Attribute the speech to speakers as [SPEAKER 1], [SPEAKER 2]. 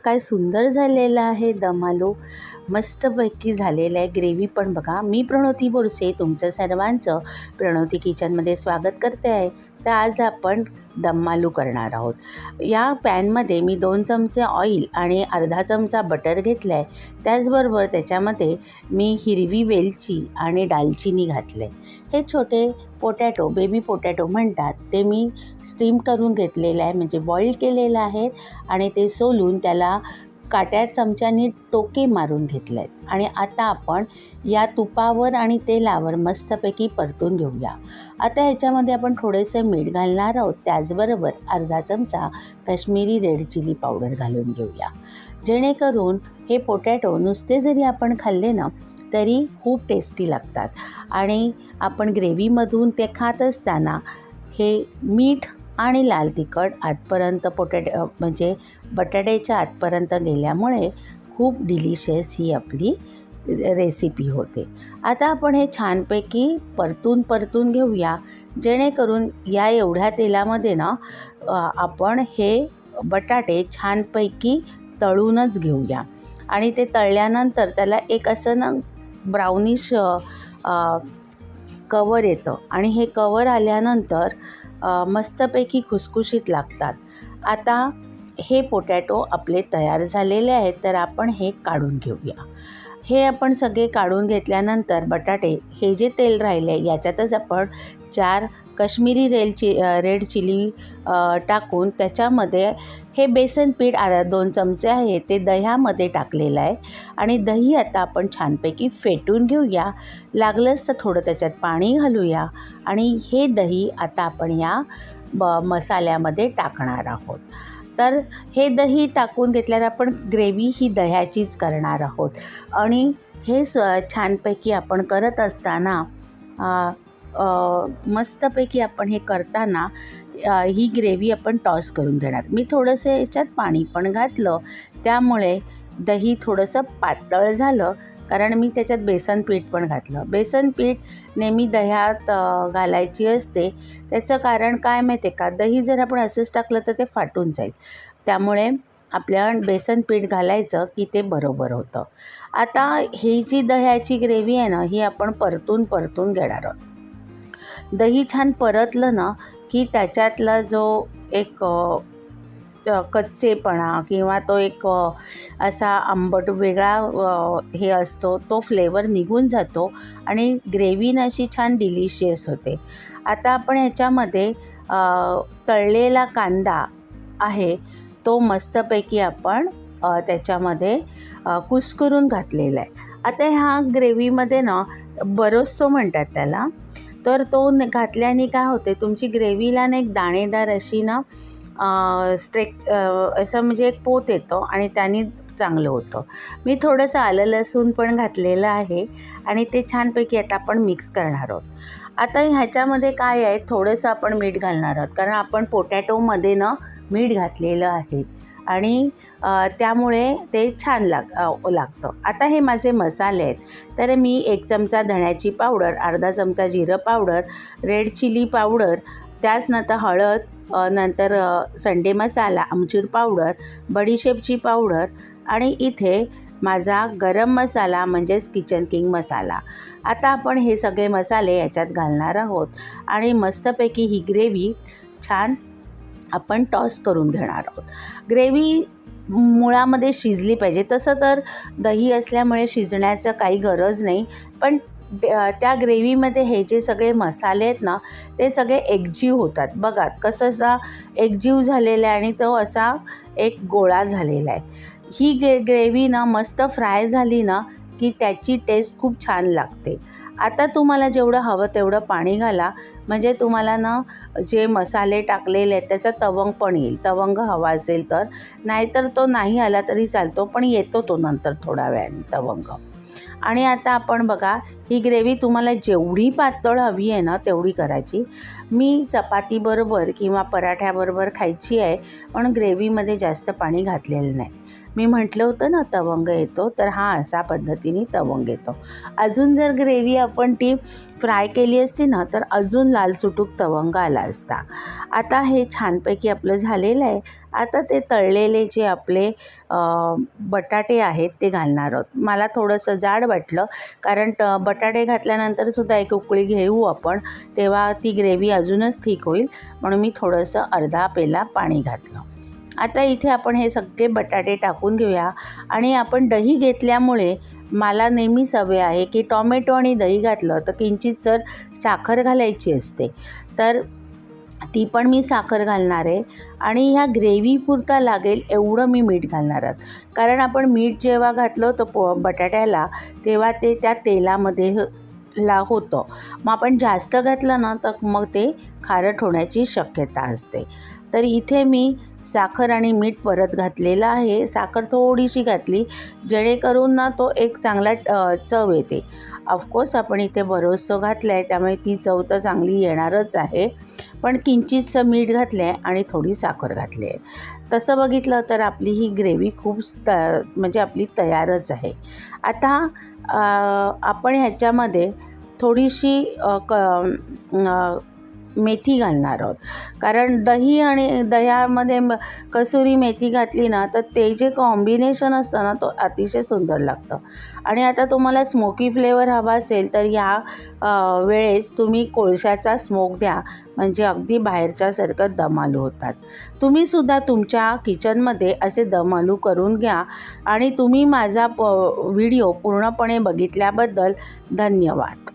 [SPEAKER 1] काय सुंदर झालेला आहे दम आलू. मस्तपैकी झालेलं आहे. ग्रेव्ही पण बघा. मी प्रणोती बोरसे तुमचं सर्वांचं प्रणोती किचनमध्ये स्वागत करते आहे. तर आज आपण दम आलू करणार आहोत. या पॅनमध्ये मी 2 चमचे ऑइल आणि अर्धा चमचा बटर घेतलं आहे. त्याचबरोबर त्याच्यामध्ये मी हिरवी वेलची आणि दालचिनी घातले. हे छोटे पोटॅटो, बेबी पोटॅटो म्हणतात, ते मी स्टीम करून घेतलेलं आहे, म्हणजे बॉईल केलेलं आहे आणि ते सोलून त्याला काट्या चमच्यानी टोके मारून घेतले आहेत. आणि आता आपण या तुपावर आणि तेलावर मस्तपैकी परतून घेऊया. आता ह्याच्यामध्ये आपण थोडेसे मीठ घालणार आहोत. त्याचबरोबर अर्धा चमचा काश्मीरी रेड चिली पावडर घालून घेऊया, जेणेकरून हे पोटॅटो नुसते जरी आपण खाल्ले ना तरी खूप टेस्टी लागतात. आणि आपण ग्रेव्हीमधून ते खात असताना हे मीठ आणि लाल तिखट आतपर्यंत म्हणजे बटाट्याच्या आतपर्यंत गेल्यामुळे खूप डिलिशियस ही आपली रेसिपी होते. आता आपण हे छानपैकी परतून घेऊया, जेणेकरून या एवढ्या तेलामध्ये ना आपण हे बटाटे छानपैकी तळूनच घेऊया. आणि ते तळल्यानंतर त्याला एक असं ना ब्राउनिश कवर येतं आणि हे कवर आल्यानंतर मस्तपैकी खुसखुशीत लागतात. आता हे पोटॅटो आपले तयार झालेले आहेत, तर आपण हे काढून घेऊया. हे आपण सगळे काढून घेतल्यानंतर बटाटे हे जे तेल राहिले याच्यातच आपण 4 काश्मीरी रेड चिली टाकून त्याच्यामध्ये हे बेसन पीठ 2 चमचे आहे ते दह्यामध्ये टाकलेलं आहे. आणि दही आता आपण छानपैकी फेटून घेऊया. लागलंच तर थोडं त्याच्यात पाणी घालूया आणि हे दही आता आपण या मसाल्यामध्ये टाकणार आहोत. तर हे दही टाकून घेतल्यावर आपण ग्रेव्ही ही दह्याचीच करणार आहोत. आणि हे छानपैकी आपण करत असताना मस्तपैकी आपण हे करताना ही ग्रेव्ही आपण टॉस करून घेणार. मी थोडंसं याच्यात पाणी पण घातलं, त्यामुळे दही थोडंसं पातळ झालं, कारण मी त्याच्यात बेसन पीठ पण घातलं. बेसन पीठ नेहमी दह्यात घालायची असते. त्याचं कारण काय माहिती आहे का, दही जर आपण असंच टाकलं तर ते फाटून जाईल. त्यामुळे आपल्या बेसन पीठ घालायचं की ते बरोबर होतं. आता ही जी दह्याची ग्रेव्ही आहे ना, ही आपण परतून घेणार आहोत. दही छान परतलं ना की त्याच्यातला जो एक कच्चेपणा किंवा तो एक असा आंबट वेगळा हे असतो, तो फ्लेवर निघून जातो आणि ग्रेव्ही अशी छान डिलिशियस होते. आता आपण ह्याच्यामध्ये तळलेला कांदा आहे तो मस्तपैकी आपण त्याच्यामध्ये कुस्करून घातलेला आहे. आता ह्या ग्रेव्हीमध्ये ना बरोस्तो म्हणतात त्याला, तर तो घातल्याने काय होते, तुमची ग्रेव्हीला ना एक दाणेदार अशी ना असं म्हणजे एक पोत येतो आणि त्याने चांगलं होतं. मी थोडंसं आलं लसूण पण घातलेलं आहे आणि ते छानपैकी आता आपण मिक्स करणार आहोत. आता ह्याच्यामध्ये काय आहे, थोडंसं आपण मीठ घालणार आहोत, कारण आपण पोटॅटोमध्ये ना मीठ घातलेलं आहे आणि त्यामुळे ते छान लागतं. आता हे माझे मसाले आहेत, तर मी 1 चमचा धण्याची पावडर, अर्धा चमचा जिरं पावडर, रेड चिली पावडर, त्याचनंतर हळद, नंतर संडे मसाला, आमचूर पावडर, बडीशेपची पावडर आणि इथे माझा गरम मसाला म्हणजेच किचन किंग मसाला. आता आपण हे सगळे मसाले याच्यात घालणार आहोत आणि मस्तपैकी ही ग्रेव्ही छान आपण टॉस करून घेणार आहोत. ग्रेव्ही मुळामध्ये शिजली पाहिजे. तसं तर दही असल्यामुळे शिजण्याचं काही गरज नाही, पण त्या ग्रेव्हीमध्ये हे जे सगळे मसाले आहेत ना ते सगळे एकजीव होतात. बघा कसं एकजीव झालेला आहे आणि तो असा एक गोळा झालेला आहे. ही ग्रेव्ही ना मस्त फ्राय झाली ना की त्याची टेस्ट खूप छान लागते. आता तुम्हाला जेवढं हवं तेवढं पाणी घाला, म्हणजे तुम्हाला ना जे मसाले टाकलेले आहेत त्याचा तवंग पण येईल. तवंग हवा असेल तर, नाहीतर तो नाही आला तरी चालतो, पण येतो तो नंतर थोड्या वेळाने तवंग. आणि आता आपण बघा, ही ग्रेव्ही तुम्हाला जेवढी पातळ हवी आहे ना तेवढी करायची. मी चपातीबरोबर किंवा पराठ्याबरोबर खायची आहे, पण ग्रेव्हीमध्ये जास्त पाणी घातलेलं नाही. मी म्हटलं होतं ना तवंग येतो, तर हा अशा पद्धतीने तवंग येतो. अजून जर ग्रेव्ही आपण ती फ्राय केली असती ना तर अजून लाल चुटूक तवंग आला असता. आता हे छानपैकी आपलं झालेलं आहे. आता ते तळलेले जे आपले बटाटे आहेत ते घालणार आहोत. मला थोडंसं जाड वाटलं, कारण बटाटे घातल्यानंतर सुद्धा एक उकळी घेऊ आपण, तेव्हा ती ग्रेव्ही अजूनच ठीक होईल, म्हणून मी थोडंसं अर्धा पेला पाणी घातलं. आता इथे आपण हे सगळे बटाटे टाकून घेऊया. आणि आपण दही घेतल्यामुळे मला नेहमी सवय आहे की टॉमॅटो आणि दही घातलं तर किंचितसर साखर घालायची असते, तर ती पण मी साखर घालणार आहे. आणि ह्या ग्रेव्हीपुरता लागेल एवढं मी मीठ घालणार आहे, कारण आपण मीठ जेव्हा घातलं होतं बटाट्याला तेव्हा ते त्या तेलामध्ये होतं. मग आपण जास्त घातलं ना तर मग ते खारट होण्याची शक्यता असते. तर इथे मी साखर आणि मीठ परत घातलेलं आहे. साखर थोडीशी घातली जेणेकरून ना तो एक चांगला चव येते. ऑफकोर्स आपण इथे बरोचसं घातलं आहे त्यामुळे ती चव तर चांगली येणारच आहे, पण किंचितचं मीठ घातलं आहे आणि थोडी साखर घातली आहे. तसं बघितलं तर आपली ही ग्रेव्ही खूप म्हणजे आपली तयारच आहे. आता आपण ह्याच्यामध्ये थोडीशी मेथी घालणार आहोत, कारण दही आणि दह्यामध्ये कसुरी मेथी घातली ना तर ते जे कॉम्बिनेशन असतं ना तो अतिशय सुंदर लागतं. आणि आता तुम्हाला स्मोकी फ्लेवर हवा असेल तर ह्या वेळेस तुम्ही कोळशाचा स्मोक द्या, म्हणजे अगदी बाहेरच्यासारखं दम आलू होतात. तुम्हीसुद्धा तुमच्या किचनमध्ये असे दम आलू करून घ्या. आणि तुम्ही माझा व्हिडिओ पूर्णपणे बघितल्याबद्दल धन्यवाद.